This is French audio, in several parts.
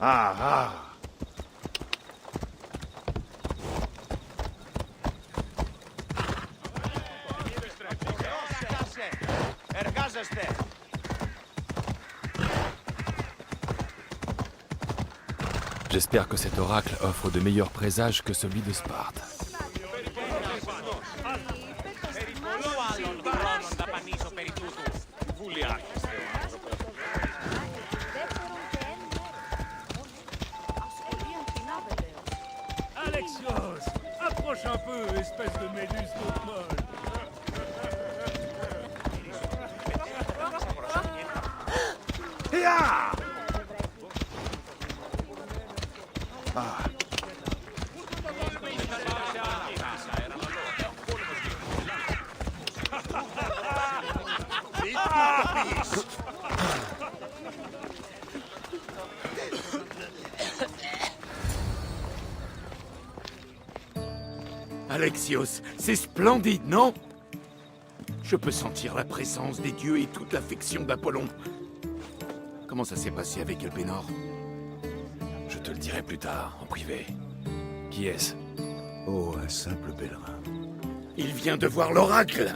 Ah, ah. J'espère que cet oracle offre de meilleurs présages que celui de Sparte. Alexios, approche un peu, espèce de méduse toute molle. Hiya! Ah. Alexios, c'est splendide, non? Je peux sentir la présence des dieux et toute l'affection d'Apollon. Comment ça s'est passé avec Elpénor? Je te le dirai plus tard, en privé. Qui est-ce? Oh, un simple pèlerin. Il vient de voir l'oracle.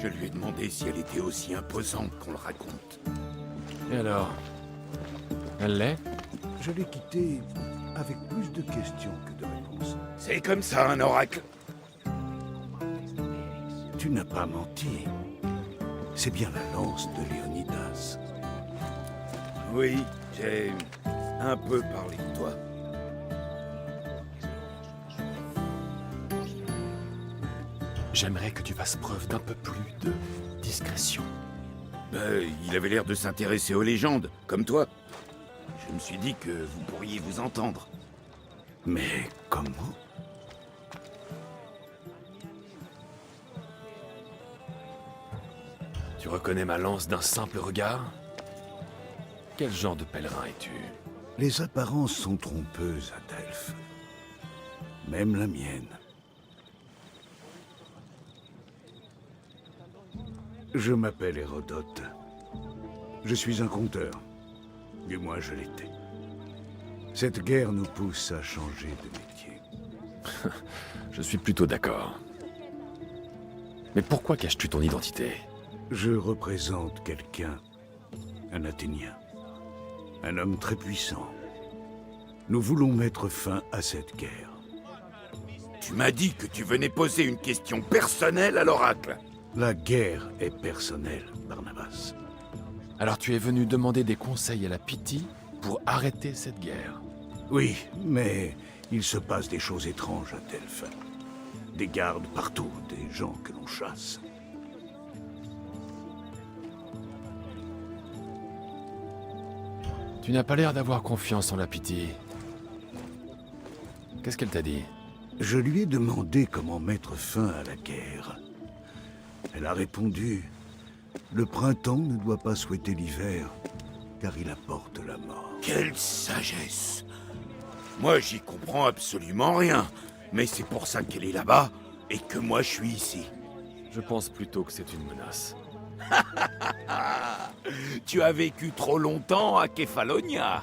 Je lui ai demandé si elle était aussi imposante qu'on le raconte. Et alors? Elle l'est? Je l'ai quitté avec plus de questions que de réponses. C'est comme ça, un oracle. Tu n'as pas menti. C'est bien la lance de Léonidas. Oui, j'ai un peu parlé de toi. J'aimerais que tu fasses preuve d'un peu plus de discrétion. Il avait l'air de s'intéresser aux légendes, comme toi. Je me suis dit que vous pourriez vous entendre. Mais comment? Tu reconnais ma lance d'un simple regard? Quel genre de pèlerin es-tu? Les apparences sont trompeuses à Delphes. Même la mienne. Je m'appelle Hérodote. Je suis un conteur. Du moins, je l'étais. Cette guerre nous pousse à changer de métier. Je suis plutôt d'accord. Mais pourquoi caches-tu ton identité? Je représente quelqu'un, un Athénien, un homme très puissant. Nous voulons mettre fin à cette guerre. Tu m'as dit que tu venais poser une question personnelle à l'oracle. La guerre est personnelle, Barnabas. Alors tu es venu demander des conseils à la Pythie pour arrêter cette guerre. Oui, mais il se passe des choses étranges à Delphes. Des gardes partout, des gens que l'on chasse. Tu n'as pas l'air d'avoir confiance en la Pythie. Qu'est-ce qu'elle t'a dit? Je lui ai demandé comment mettre fin à la guerre. Elle a répondu, le printemps ne doit pas souhaiter l'hiver, car il apporte la mort. Quelle sagesse! Moi, j'y comprends absolument rien. Mais c'est pour ça qu'elle est là-bas, et que moi, je suis ici. Je pense plutôt que c'est une menace. Tu as vécu trop longtemps à Kefalonia.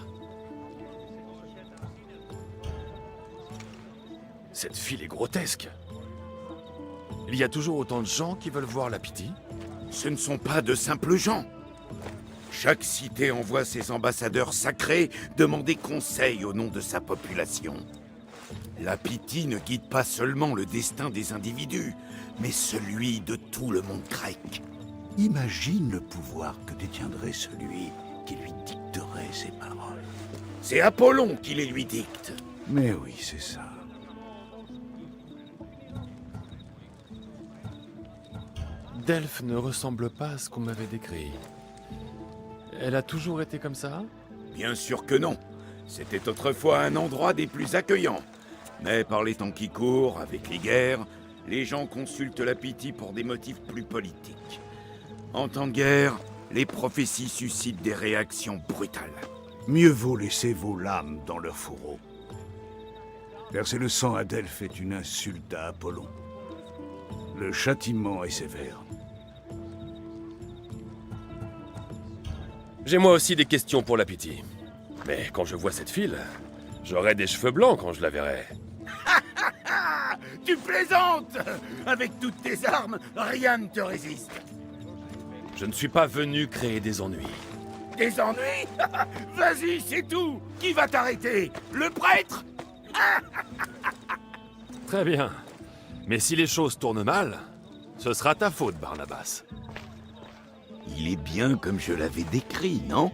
Cette fille est grotesque. Il y a toujours autant de gens qui veulent voir la Pythie? Ce ne sont pas de simples gens. Chaque cité envoie ses ambassadeurs sacrés demander conseil au nom de sa population. La Pythie ne guide pas seulement le destin des individus, mais celui de tout le monde grec. Imagine le pouvoir que détiendrait celui qui lui dicterait ses paroles. C'est Apollon qui les lui dicte. Mais oui, c'est ça. Delphes ne ressemble pas à ce qu'on m'avait décrit. Elle a toujours été comme ça? Bien sûr que non. C'était autrefois un endroit des plus accueillants. Mais par les temps qui courent, avec les guerres, les gens consultent la Pythie pour des motifs plus politiques. En temps de guerre, les prophéties suscitent des réactions brutales. Mieux vaut laisser vos lames dans leur fourreau. Verser le sang à Delphes est une insulte à Apollon. Le châtiment est sévère. J'ai moi aussi des questions pour la Pythie. Mais quand je vois cette file, j'aurai des cheveux blancs quand je la verrai. Ah, tu plaisantes! Avec toutes tes armes, rien ne te résiste. Je ne suis pas venu créer des ennuis. Des ennuis? Vas-y, c'est tout! Qui va t'arrêter? Le prêtre? Très bien. Mais si les choses tournent mal, ce sera ta faute, Barnabas. Il est bien comme je l'avais décrit, non?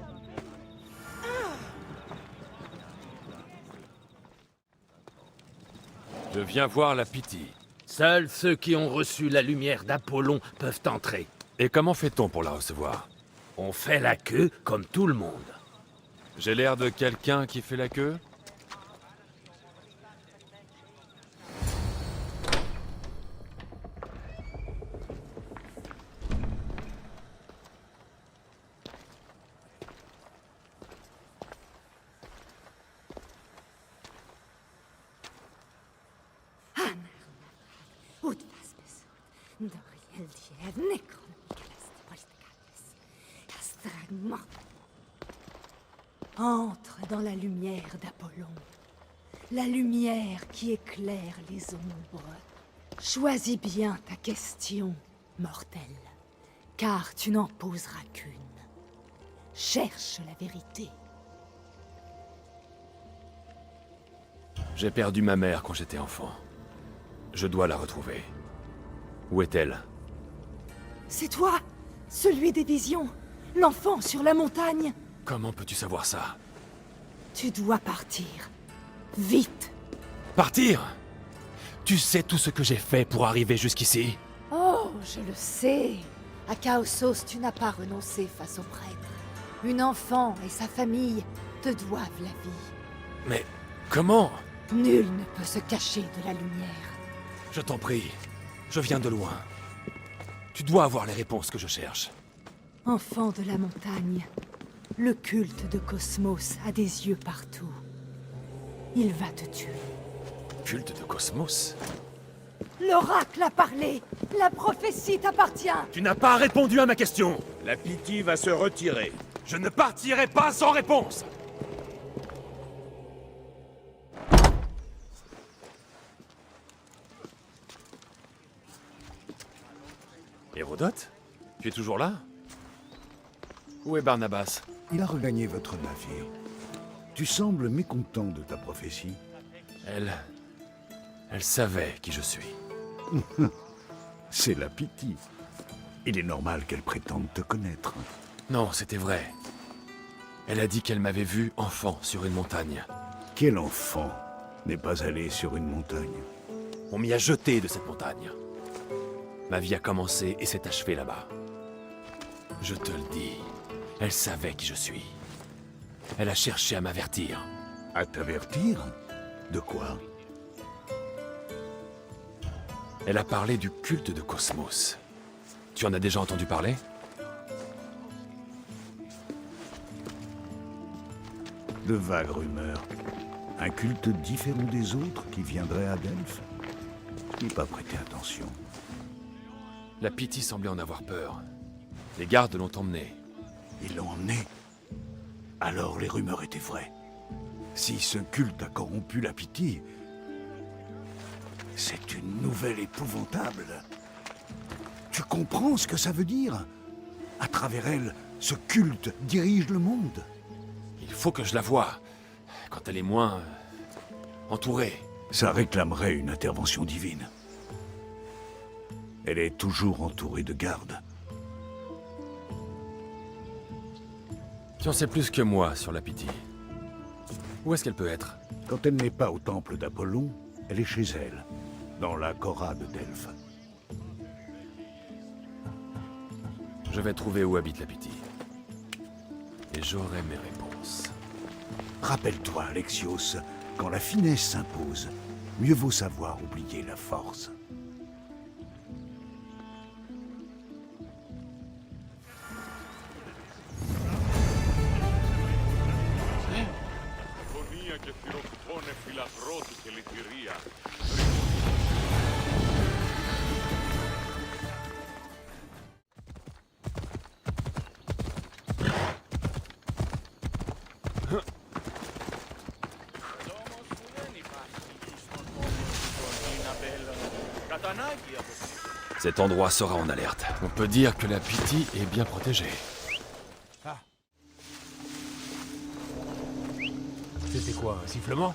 Je viens voir la Pythie. Seuls ceux qui ont reçu la lumière d'Apollon peuvent entrer. Et comment fait-on pour la recevoir? On fait la queue comme tout le monde. J'ai l'air de quelqu'un qui fait la queue? Entre dans la lumière d'Apollon. La lumière qui éclaire les ombres. Choisis bien ta question, mortel, car tu n'en poseras qu'une. Cherche la vérité. J'ai perdu ma mère quand j'étais enfant. Je dois la retrouver. Où est-elle? C'est toi, celui des visions, l'enfant sur la montagne. Comment peux-tu savoir ça? Tu dois partir. Vite. Partir? Tu sais tout ce que j'ai fait pour arriver jusqu'ici? Oh, je le sais. À Chaosos, tu n'as pas renoncé face au prêtre. Une enfant et sa famille te doivent la vie. Mais comment? Nul ne peut se cacher de la lumière. Je t'en prie, je viens de loin. Tu dois avoir les réponses que je cherche. Enfant de la montagne, le culte de Cosmos a des yeux partout. Il va te tuer. Culte de Cosmos? L'oracle a parlé. La prophétie t'appartient. Tu n'as pas répondu à ma question. La Pythie va se retirer. Je ne partirai pas sans réponse. Hérodote? Tu es toujours là? Où est Barnabas? Il a regagné votre navire. Tu sembles mécontent de ta prophétie. Elle savait qui je suis. C'est la Pythie. Il est normal qu'elle prétende te connaître. Non, c'était vrai. Elle a dit qu'elle m'avait vu enfant sur une montagne. Quel enfant n'est pas allé sur une montagne? On m'y a jeté de cette montagne. Ma vie a commencé et s'est achevée là-bas. Je te le dis, elle savait qui je suis. Elle a cherché à m'avertir. À t'avertir? De quoi? Elle a parlé du culte de Cosmos. Tu en as déjà entendu parler? De vagues rumeurs. Un culte différent des autres qui viendrait à Delphes? N'ai pas prêté attention. La Pythie semblait en avoir peur. Les gardes l'ont emmené. Ils l'ont emmené. Alors les rumeurs étaient vraies. Si ce culte a corrompu la Pythie, c'est une nouvelle épouvantable. Tu comprends ce que ça veut dire? À travers elle, ce culte dirige le monde. Il faut que je la voie. Quand elle est moins... entourée. Ça réclamerait une intervention divine. Elle est toujours entourée de gardes. Tu en sais plus que moi sur la Pythie. Où est-ce qu'elle peut être? Quand elle n'est pas au temple d'Apollon, elle est chez elle, dans la Cora de Delphes. Je vais trouver où habite la Pythie. Et j'aurai mes réponses. Rappelle-toi, Alexios, quand la finesse s'impose, mieux vaut savoir oublier la force. Cet endroit sera en alerte. On peut dire que la Pity est bien protégée. C'était quoi, un sifflement?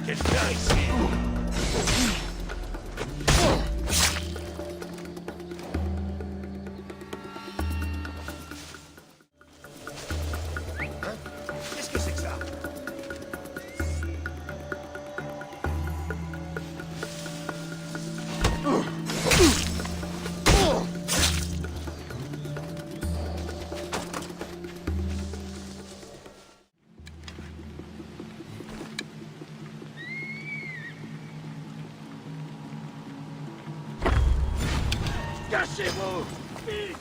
Quelqu'un ici? Qu'est-ce que c'est que ça? Cachez-vous! Vite!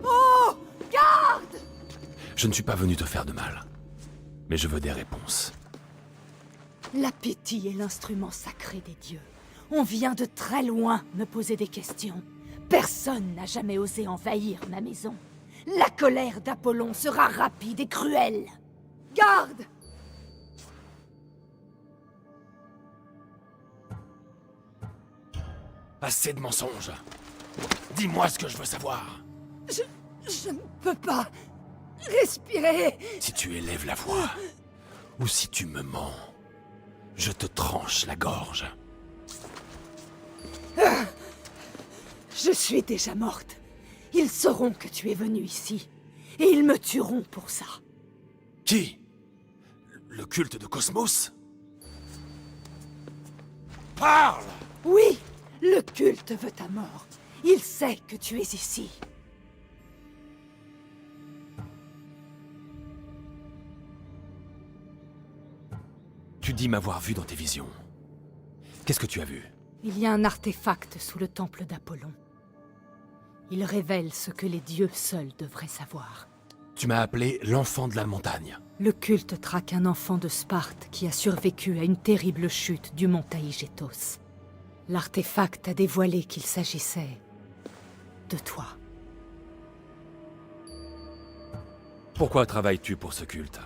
Oh! Garde! Je ne suis pas venu te faire de mal. Mais je veux des réponses. La Pity est l'instrument sacré des dieux. On vient de très loin me poser des questions. Personne n'a jamais osé envahir ma maison. La colère d'Apollon sera rapide et cruelle. Garde! Assez de mensonges. Dis-moi ce que je veux savoir. Je ne peux pas respirer. Si tu élèves la voix, ou si tu me mens, je te tranche la gorge. Je suis déjà morte. Ils sauront que tu es venu ici. Et ils me tueront pour ça. Qui? Le culte de Cosmos? Parle! Oui, le culte veut ta mort. Il sait que tu es ici. Tu dis m'avoir vu dans tes visions. Qu'est-ce que tu as vu? Il y a un artefact sous le temple d'Apollon. Il révèle ce que les dieux seuls devraient savoir. Tu m'as appelé l'enfant de la montagne. Le culte traque un enfant de Sparte qui a survécu à une terrible chute du mont Taïgétos. L'artefact a dévoilé qu'il s'agissait de toi. Pourquoi travailles-tu pour ce culte?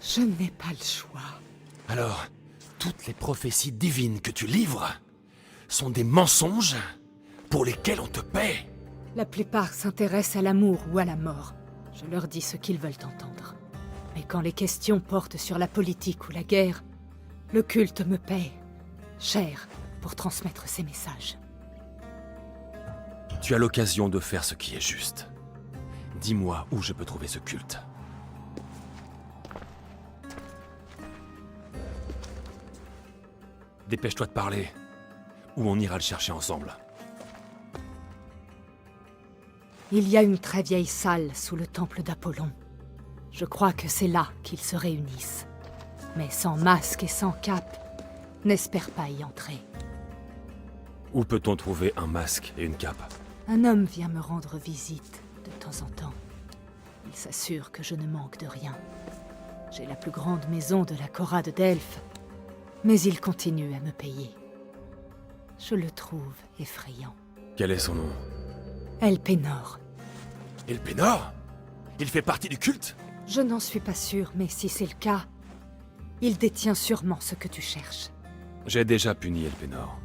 Je n'ai pas le choix. Alors, toutes les prophéties divines que tu livres sont des mensonges pour lesquels on te paie? La plupart s'intéressent à l'amour ou à la mort. Je leur dis ce qu'ils veulent entendre. Mais quand les questions portent sur la politique ou la guerre, le culte me paie cher pour transmettre ces messages. Tu as l'occasion de faire ce qui est juste. Dis-moi où je peux trouver ce culte. Dépêche-toi de parler, ou on ira le chercher ensemble. Il y a une très vieille salle sous le temple d'Apollon. Je crois que c'est là qu'ils se réunissent. Mais sans masque et sans cape, n'espère pas y entrer. Où peut-on trouver un masque et une cape? Un homme vient me rendre visite de temps en temps. Il s'assure que je ne manque de rien. J'ai la plus grande maison de la Chora de Delphes, mais il continue à me payer. Je le trouve effrayant. Quel est son nom? Elpenor. Elpenor? Il fait partie du culte? Je n'en suis pas sûre, mais si c'est le cas, il détient sûrement ce que tu cherches. J'ai déjà puni Elpenor.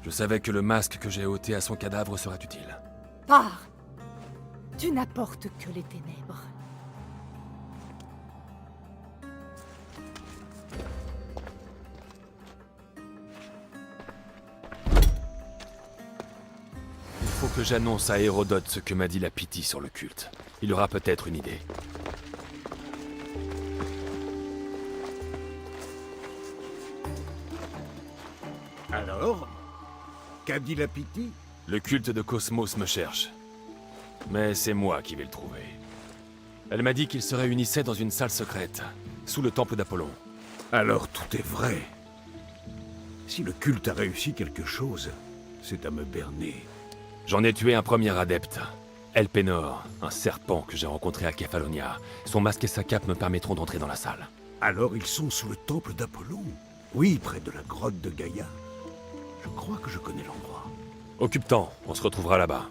Je savais que le masque que j'ai ôté à son cadavre serait utile. Pars! Tu n'apportes que les ténèbres. Il faut que j'annonce à Hérodote ce que m'a dit la Pythie sur le culte. Il aura peut-être une idée. Alors, qu'a dit la Pythie? Le culte de Cosmos me cherche. Mais c'est moi qui vais le trouver. Elle m'a dit qu'il se réunissait dans une salle secrète, sous le temple d'Apollon. Alors tout est vrai. Si le culte a réussi quelque chose, c'est à me berner. J'en ai tué un premier adepte, Elpenor, un serpent que j'ai rencontré à Kefalonia. Son masque et sa cape me permettront d'entrer dans la salle. Alors ils sont sous le temple d'Apollon? Oui, près de la grotte de Gaïa. Je crois que je connais l'endroit. Occupe-t'en, on se retrouvera là-bas.